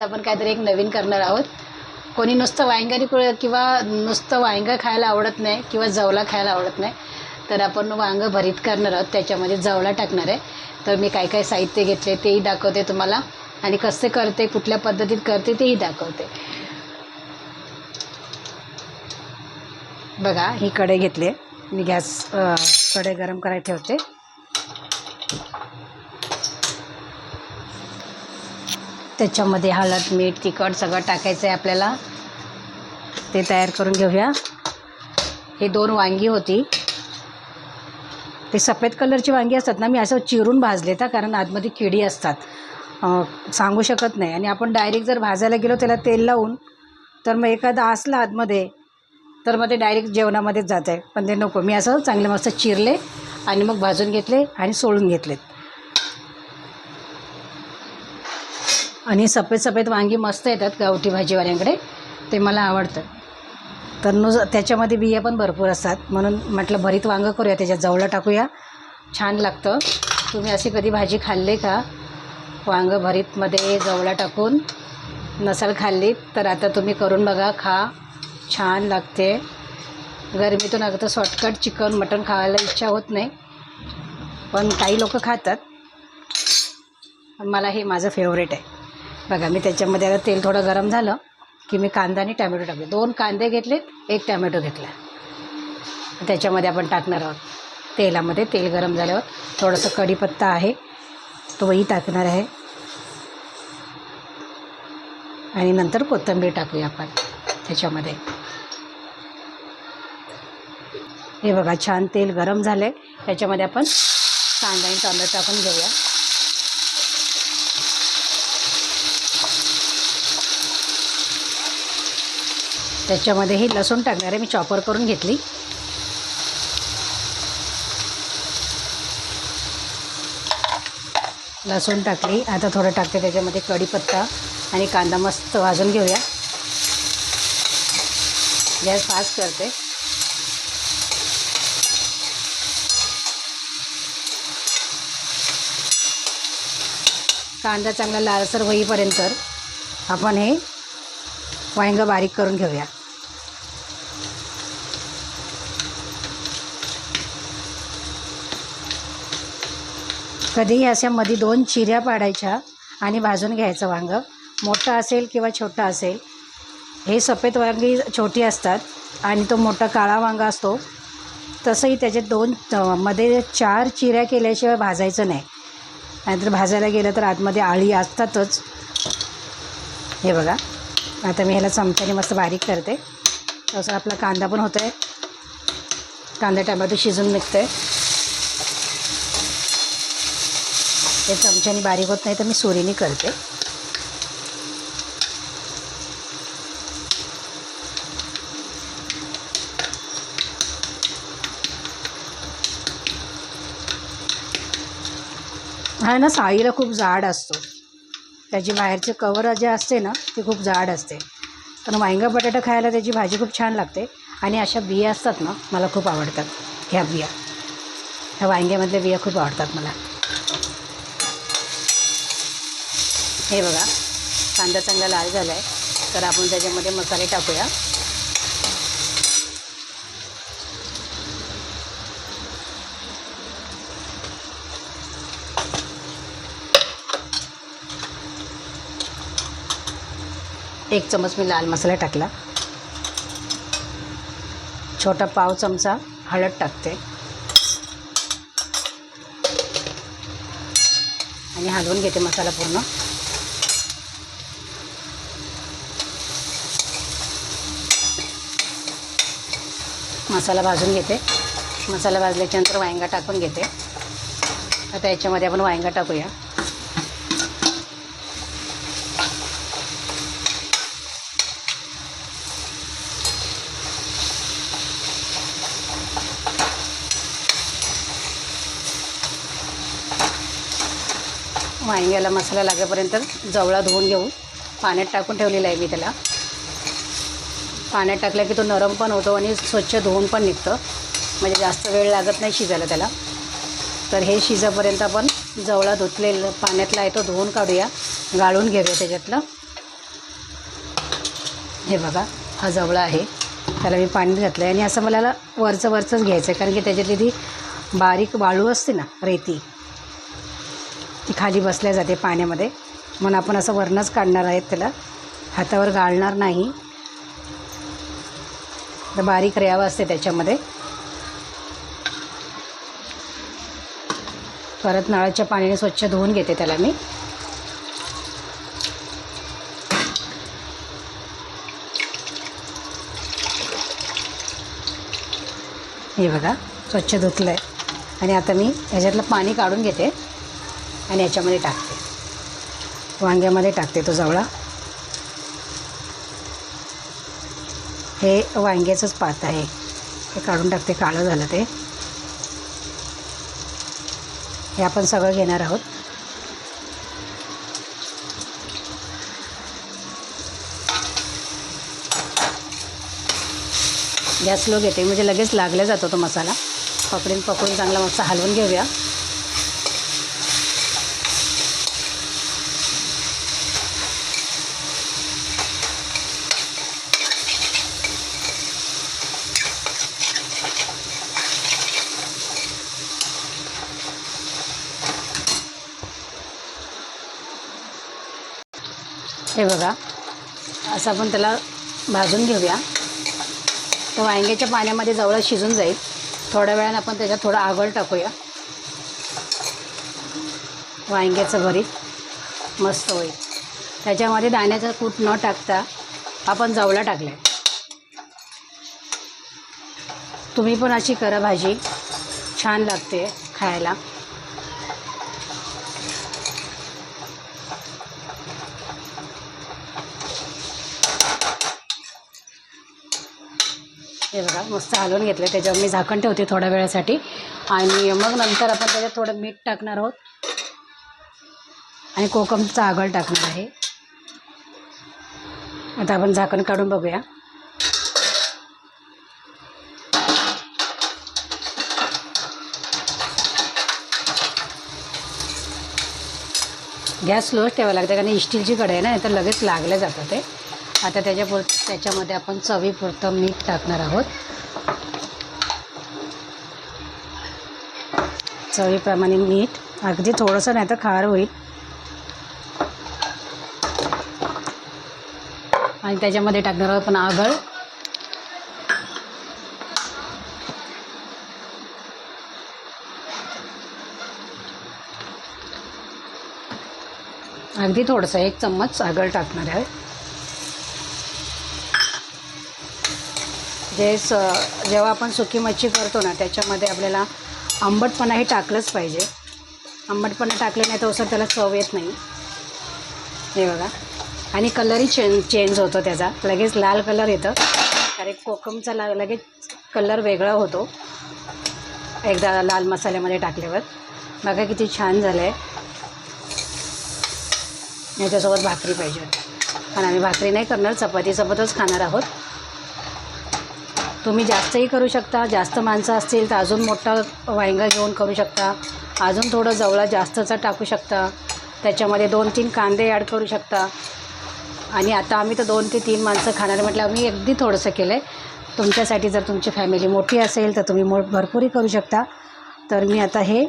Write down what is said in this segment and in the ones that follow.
आपण काहीतरी एक नवीन करणार आहोत. कोणी नुसतं वांग्याने किंवा नुसतं वांगं खायला आवडत नाही किंवा जवला खायला आवडत नाही, तर आपण वांगं भरीत करणार आहोत. त्याच्यामध्ये जवला टाकणार आहे. तर मी काय काय साहित्य घेतले तेही दाखवते तुम्हाला आणि कसे करते, कुठल्या पद्धतीत करते तेही दाखवते. बघा, ही कढई घेतली आहे मी. कढई गरम करायला ठेवते. त्याच्यामध्ये हळद, मीठ, तिखट सगळं टाकायचं आहे आपल्याला. ते तयार करून घेऊया. हे 2 वांगी होती. ते सफेद कलरची वांगी असतात ना, मी असं चिरून भाजले तर, कारण आतमध्ये किडी असतात, सांगू शकत नाही. आणि आपण डायरेक्ट जर भाजायला गेलो त्याला तेल लावून, तर मग एखादा असला आतमध्ये तर मग ते डायरेक्ट जेवणामध्येच जात आहे. पण ते नको, मी असं चांगले मस्त चिरले आणि मग भाजून घेतले आणि सोडून घेतलेत. आणि सफेद वांगी मस्त येतात गावठी भाजीवाल्यांकडे, ते मला आवडतं. तर त्याच्यामध्ये बिया पण भरपूर असतात, म्हणून म्हटलं भरीत वांगं करूया, त्याच्यात जवळं टाकूया, छान लागतं. तुम्ही अशी कधी भाजी खाल्ली का, वांगं भरीतमध्ये जवळा टाकून? नसाल खाल्ली तर आता तुम्ही करून बघा, खा, छान लागते. गरमीतून अगदी शॉर्टकट चिकन मटण खायला इच्छा होत नाही, पण काही लोक खातात. मला हे माझं फेवरेट आहे. बघा, मी त्याच्यामध्ये आता तेल थोडं गरम झालं की मी कांदा आणि टॅमॅटो टाकले. 2 कांदे घेतलेत, 1 टॅमॅटो घेतला. त्याच्यामध्ये आपण टाकणार आहोत. तेलामध्ये तेल गरम झाल्यावर थोडंसं कढीपत्ता आहे तोही टाकणार आहे आणि नंतर कोथिंबीर टाकूया आपण त्याच्यामध्ये. हे बघा, छान तेल गरम झालं आहे. त्याच्यामध्ये आपण कांदा आणि टोमॅटो टाकून घेऊया. त्याच्यामध्ये ही लसूण टाकणार आहे, मी चॉपर करून घेतली. लसूण टाकली. आता थोडं टाकते त्याच्यामध्ये कढीपत्ता आणि कांदा मस्त भाजून घेऊया. गॅस फास्ट करते. कांदा चांगला लालसर होईपर्यंत आपण हे वांगं बारीक करून घेऊया. कधीही अशा मध्ये 2 चिऱ्या पाडायच्या आणि भाजून घ्यायचं वांगं. मोठं असेल किंवा छोटं असेल, हे सफेद वांगी छोटी असतात आणि तो मोठा काळा वांगा असतो. तसंही त्याचे 2 मध्ये 4 चिऱ्या केल्याशिवाय भाजायचं नाही, नाहीतर भाजायला गेलं तर आतमध्ये आळी असतातच. हे बघा, आता मी ह्याला चमच्याने मस्त बारीक करते. तसं आपला कांदा पण होतो आहे, कांदा टोमॅटो शिजून निघतं आहे. हे चमच्याने बारीक होत नाही तर मी सुरीने करते. हा ना, साळीला खूप जाड असतो, त्याची बाहेरचे कवर जे असते ना ते खूप जाड असते. पण वांगा बटाटा खायला त्याची भाजी खूप छान लागते. आणि अशा बिया असतात ना, मला खूप आवडतात. ह्या बिया, ह्या वांग्यामधल्या बिया खूप आवडतात मला. हे बघा, कांदा चांगला लाल झाला आहे, तर आपण त्याच्यामध्ये मसाले टाकूया. एक चमच मी लाल मसाला टाकला. छोटा पाव चमचा हळद टाकते आणि हलवून घेते मसाला पूर्ण. मसाला भाजून घेते. मसाला भाजल्याच्यानंतर वांगा टाकून घेते. आता याच्यामध्ये आपण वांगा टाकूया. वांग्याला मसाला लागेपर्यंत जवळा धुवून घेऊ. पाण्यात टाकून ठेवलेला आहे मी त्याला. पाण्यात टाकलं की तो नरम पण होतो आणि स्वच्छ धुवून पण निघतं, म्हणजे जास्त वेळ लागत नाही शिजायला त्याला. तर हे शिजेपर्यंत आपण जवळा धुतलेलं पाण्यातला आहे तो धुवून काढूया, गाळून घेऊया त्याच्यातलं. हे बघा, हा जवळा आहे, त्याला मी पाणी घातलं आहे आणि असं मला वरचंच घ्यायचं आहे, कारण की त्याच्यातली ती बारीक वाळू असते ना, रेती, ती खाली बसल्या जाते पाण्यामध्ये. म्हणून आपण असं वरनंच काढणार आहेत, त्याला हातावर गाळणार नाही. तर बारीक रेवा असते त्याच्यामध्ये. परत नळाच्या पाण्याने स्वच्छ धुवून घेते त्याला मी. हे बघा, स्वच्छ धुतलं आहे आणि आता मी ह्याच्यातलं पाणी काढून घेते आणि याच्यामध्ये टाकते, वांग्यामध्ये टाकते तो जवळा. हे वांग्याचंच पात आहे, हे काढून टाकते, काळं झालं ते. हे आपण सगळं घेणार आहोत. गॅस स्लो घेते, म्हणजे लगेच लागला जातो तो मसाला. पकडून चांगला मस्त हलवून घेऊया. हे बघा, असं आपण त्याला भाजून घेऊया. तर वांग्याच्या पाण्यामध्ये जवळ शिजून जाईल. थोड्या वेळानं आपण त्याच्यात थोडं आगळ टाकूया. वांग्याचं भरीत मस्त होईल. त्याच्यामध्ये दाण्याचं कूट न टाकता आपण जवळा टाकला आहे. तुम्ही पण अशी करा भाजी, छान लागते खायला. हे बघा, मस्त हलवून घेतलं. त्याच्यावर मी झाकण ठेवते थोड्या वेळासाठी आणि मग नंतर आपण त्याच्यात थोडं मीठ टाकणार आहोत आणि कोकमचं आगळ टाकणार आहे. आता आपण झाकण काढून बघूया. गॅस स्लोच ठेवायला लागते, कारण स्टीलची कढई आहे ना, तर लगेच लागलं जातं ते. आता त्याच्यामध्ये आपण चवीपुरतं मीठ टाकणार आहोत. चवीप्रमाणे मीठ, अगदी थोडंसं, नाही तर खार होईल. आणि त्याच्यामध्ये टाकणार आहोत आपण आगळ. अगदी थोडंसं, 1 चम्मच आगळ टाकणार आहे. जेव्हा आपण सुकी मच्छी करतो ना, त्याच्यामध्ये आपल्याला आंबटपणा हे टाकलंच पाहिजे. आंबटपणा टाकलं नाही तर असं त्याला चव येत नाही. हे बघा, आणि कलरही चेंज होतो त्याचा, लगेच लाल कलर येतं. कारण कोकमचा लगेच कलर वेगळा होतो एकदा लाल मसाल्यामध्ये टाकल्यावर. बघा किती छान झालं आहे. याच्यासोबत भाकरी पाहिजे होती, पण आम्ही भाकरी नाही करणार, चपातीसोबतच खाणार आहोत. तुम्ही जास्तही करू शकता. जास्त माणसं असतील तर अजून मोठा वांगा घेऊन करू शकता. अजून थोडं जवळा जास्तचा टाकू शकता. त्याच्यामध्ये 2-3 कांदे ॲड करू शकता. आणि आता आम्ही तर 2 ते 3 माणसं खाणार म्हटलं आम्ही अगदी थोडंसं केलं आहे. तुमच्यासाठी जर तुमची फॅमिली मोठी असेल तर तुम्ही भरपूरही करू शकता. तर मी आता हे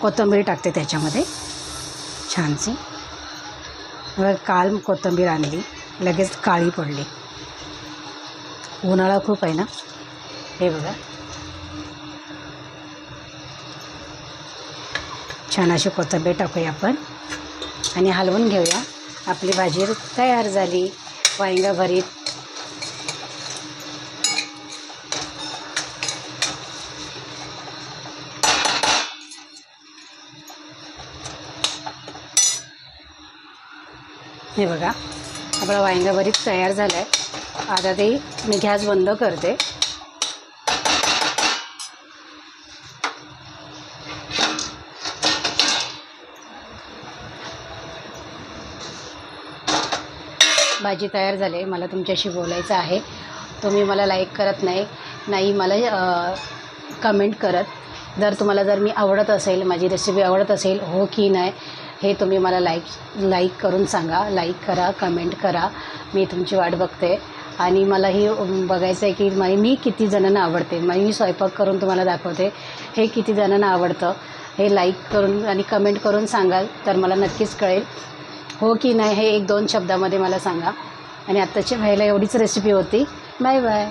कोथिंबीर टाकते त्याच्यामध्ये छानशी. काल कोथिंबीर आणली, लगेच काळी पडली. उन्हाळा खूप आहे ना. हे बघा, छान अशी कोथिंबीर टाकूया आपण आणि हलवून घेऊया. आपली भाजी तयार झाली, वांगा भरीत. हे बघा, आपला वांगा भरीत तयार झाला आहे. आता ते मी गॅस बंद करते. भाजी तयार झाली आहे. मला तुमच्याशी बोलायचं आहे. तुम्ही मला लाईक करत नाही मला कमेंट करत. जर तुम्हाला मी आवडत असेल, माझी रेसिपी आवडत असेल, हो की नाही, हे तुम्ही मला लाईक करून सांगा. लाईक करा, कमेंट करा. मी तुमची वाट बघते. आणि मलाही बघायचं आहे की मी किती जणांना आवडते. मी स्वयंपाक करून तुम्हाला दाखवते हे किती जणांना आवडतं. हे लाईक करून आणि कमेंट करून सांगाल तर मला नक्कीच कळेल हो की नाही. हे 1-2 शब्दामध्ये मला सांगा. आणि आत्ताच्या वेळेला एवढीच रेसिपी होती. Bye bye.